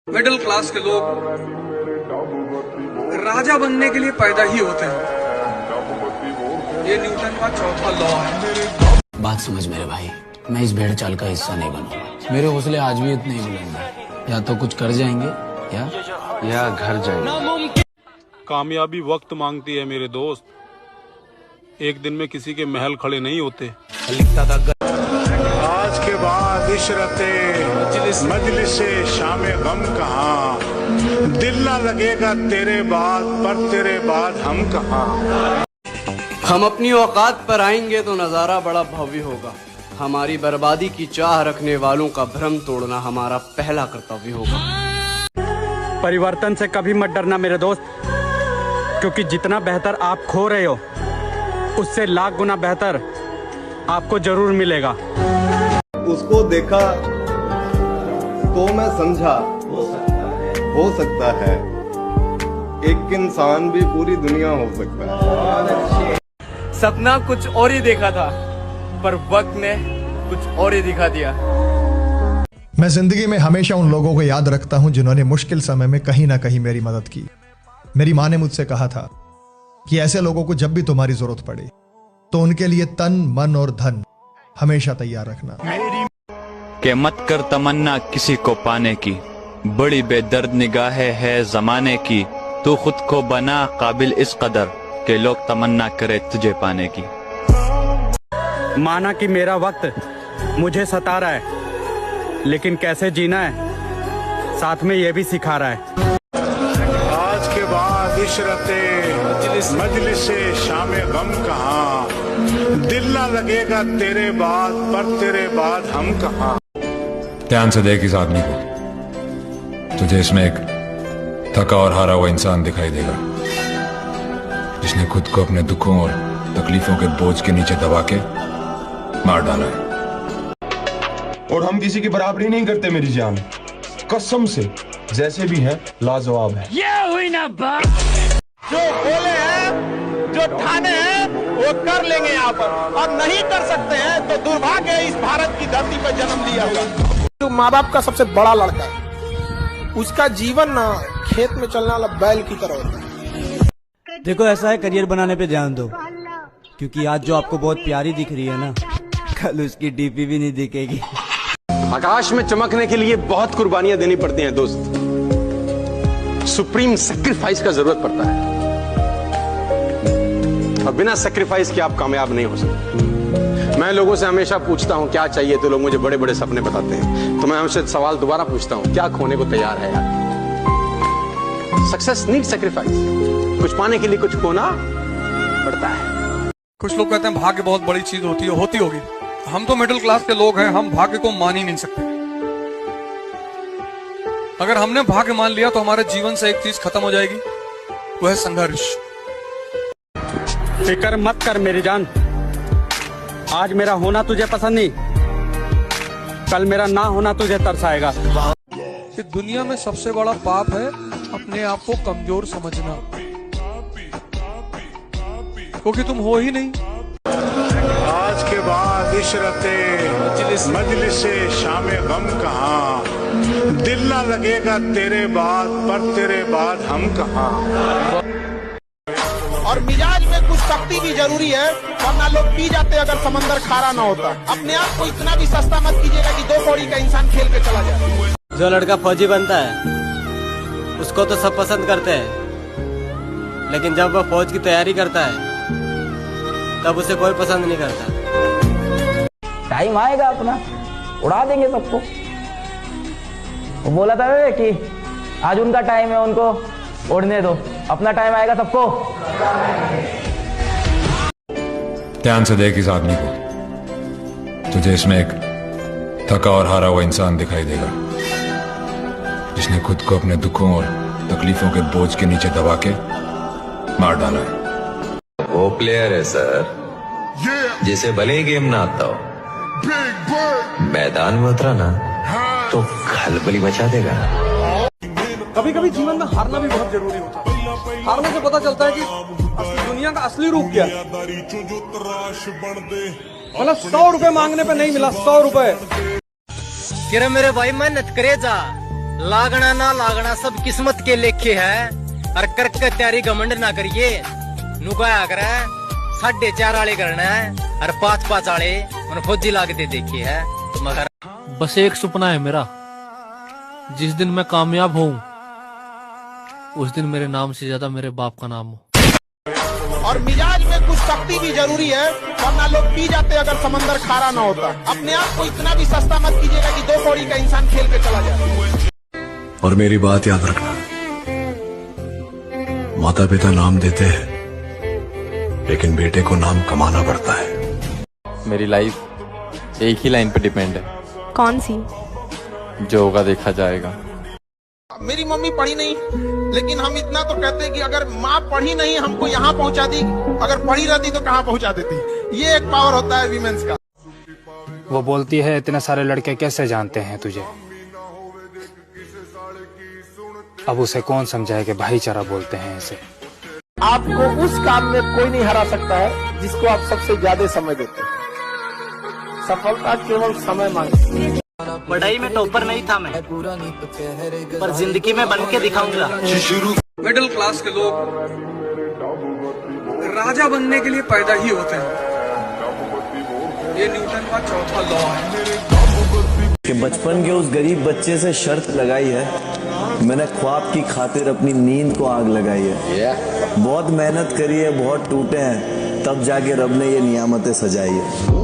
Middle class के लोग राजा बनने के लिए पैदा ही होते हैं। ये न्यूटन का चौथा लॉ है। बात समझ मेरे भाई, मैं इस भेड़ चाल का हिस्सा नहीं बनूंगा। मेरे हौसले आज भी इतने ही बुलंद हैं। या तो कुछ कर जाएंगे या घर जाएंगे। कामयाबी वक्त मांगती है मेरे दोस्त, एक दिन में किसी के महल खड़े नहीं होते। आज के बाद इशरते मजलिस से शामे गम कहाँ, दिल ना लगेगा तेरे बाद, पर तेरे बाद हम कहाँ। हम अपनी औकात पर आएंगे तो नजारा बड़ा भव्य होगा। हमारी बर्बादी की चाह रखने वालों का भ्रम तोड़ना हमारा पहला कर्तव्य होगा। परिवर्तन से कभी मत डरना मेरे दोस्त, क्योंकि जितना बेहतर आप खो रहे हो उससे लाख गुना बेहतर आपको जरूर मिलेगा। उसको देखा तो मैं समझा हो सकता है एक इंसान भी पूरी दुनिया हो सकता है। सपना कुछ और ही देखा था, पर वक्त ने कुछ और ही दिखा दिया। मैं जिंदगी में हमेशा उन लोगों को याद रखता हूं जिन्होंने मुश्किल समय में कहीं ना कहीं मेरी मदद की। मेरी माँ ने मुझसे कहा था कि ऐसे लोगों को जब भी तुम्हारी जरूरत पड़े तो उनके लिए तन, मन और धन हमेशा तैयार रखना। के मत कर तमन्ना किसी को पाने की, बड़ी बेदर्द निगाहें है जमाने की। तू खुद को बना काबिल इस कदर के लोग तमन्ना करे तुझे पाने की। माना कि मेरा वक्त मुझे सता रहा है, लेकिन कैसे जीना है साथ में ये भी सिखा रहा है। आज के बाद इशरते मजलिस से शामे गम कहाँ, दिल ना लगेगा तेरे बाद, पर तेरे बाद हम कहाँ। ध्यान से देख इस आदमी को, तुझे इसमें एक थका और हारा हुआ इंसान दिखाई देगा जिसने खुद को अपने दुखों और तकलीफों के बोझ के नीचे दबा के मार डाला है। और हम किसी की बराबरी नहीं करते मेरी जान, कसम से, जैसे भी है लाजवाब है। ये हुई ना बात। जो बोले हैं, जो ठाने हैं, वो कर लेंगे यहाँ पर, और नहीं कर सकते हैं तो दुर्भाग्य है इस भारत की धरती पर जन्म लिया हुआ। जो माँ बाप का सबसे बड़ा लड़का है, उसका जीवन ना खेत में चलने वाला बैल की तरह होता है। देखो ऐसा है, करियर बनाने पे ध्यान दो, क्योंकि आज जो आपको बहुत प्यारी दिख रही है ना, कल उसकी डीपी भी नहीं दिखेगी। आकाश में चमकने के लिए बहुत कुर्बानियां देनी पड़ती हैं दोस्त, सुप्रीम सैक्रिफाइस का जरूरत पड़ता है, और बिना सैक्रिफाइस के आप कामयाब नहीं हो सकते। मैं लोगों से हमेशा पूछता हूं क्या चाहिए, तो लोग मुझे बड़े बड़े सपने बताते हैं। तो मैं हमसे सवाल दोबारा पूछता हूं, क्या खोने को तैयार है यार? सक्सेस नीड सैक्रिफाइस, कुछ पाने के लिए कुछ खोना पड़ता है। कुछ लोग कहते हैं भाग्य बहुत बड़ी चीज होती है, होती होगी। हम तो मिडिल क्लास के लोग हैं, हम भाग्य को मान ही नहीं सकते। अगर हमने भाग्य मान लिया तो हमारे जीवन से एक चीज खत्म हो जाएगी, वह है संघर्ष। फिक्र मत कर मेरी जान, आज मेरा होना तुझे पसंद नहीं, कल मेरा ना होना तुझे तरसाएगा। कि दुनिया में सबसे बड़ा पाप है अपने आप को कमजोर समझना, क्योंकि तुम हो ही नहीं। आज के बाद इशरते मजलिस से शामे गम कहाँ, दिल ना लगेगा तेरे बाद, पर तेरे बाद हम कहाँ। और मिजाज में कुछ सख्ती भी जरूरी है, वरना लोग पी जाते अगर समंदर खारा ना होता। अपने आप को इतना भी सस्ता मत कीजिएगा कि 2 कौड़ी का इंसान खेल पे चला जाए। जो लड़का फौजी बनता है उसको तो सब पसंद करते हैं, लेकिन जब वह फौज की तैयारी करता है तब उसे कोई पसंद नहीं करता। टाइम आएगा अपना, उड़ा देंगे सबको। वो बोला था कि आज उनका टाइम है, उनको उड़ने दो, अपना टाइम आएगा सबको। ध्यान से देख इस आदमी को, तुझे इसमें एक थका और हारा हुआ इंसान दिखाई देगा जिसने खुद को अपने दुखों और तकलीफों के बोझ के नीचे दबा के मार डाला है। वो प्लेयर है सर, जिसे भले ही गेम ना आता हो, मैदान में उतरा ना तो खलबली मचा देगा। कभी कभी जीवन में हारना भी बहुत जरूरी होता है। हारने से पता चलता है कि दुनिया का असली रूप क्या है। मतलब 100 रुपए मांगने पे नहीं मिला, 100 रुपए। मेरे भाई मेहनत करे जा, लागना ना लागना सब किस्मत के लेखे है। और करके तैयारी घमंड ना करिए। नुकाया कर 4.5 आले करना है और 5-5 आले मैंने फौजी लागते देखी है। मगर बस एक सपना है मेरा, जिस दिन मैं कामयाब हूँ उस दिन मेरे नाम से ज्यादा मेरे बाप का नाम हो। और मिजाज में कुछ सख्ती भी जरूरी है, वरना लोग पी जाते अगर समंदर खारा ना होता। अपने आप को इतना भी सस्ता मत कीजिएगा कि 2 कौड़ी का इंसान खेल पे चला जाए। और मेरी बात याद रखना, माता पिता नाम देते हैं लेकिन बेटे को नाम कमाना पड़ता है। मेरी लाइफ एक ही लाइन पे डिपेंड है। कौन सी? जो होगा देखा जाएगा। मेरी मम्मी पढ़ी नहीं, लेकिन हम इतना तो कहते हैं कि अगर माँ पढ़ी नहीं हमको यहाँ पहुँचा दी, अगर पढ़ी रहती तो कहाँ पहुँचा देती। ये एक पावर होता है वीमेंस का। वो बोलती है इतने सारे लड़के कैसे जानते हैं तुझे। अब उसे कौन समझाए कि भाईचारा बोलते हैं इसे। आपको उस काम में कोई नहीं हरा सकता है जिसको आप सबसे ज्यादा समय देते हैं। सफलता केवल समय मांगती है। पढ़ाई में टॉपर नहीं था मैं, पर जिंदगी में बन के दिखाऊंगा। मिडिल क्लास के लोग राजा बनने के लिए पैदा ही होते हैं। ये न्यूटन का चौथा लॉ है कि बचपन के उस गरीब बच्चे से शर्त लगाई है, मैंने ख्वाब की खातिर अपनी नींद को आग लगाई है। बहुत मेहनत करी है, बहुत टूटे हैं, तब जाके रब ने ये नियामतें सजाई है।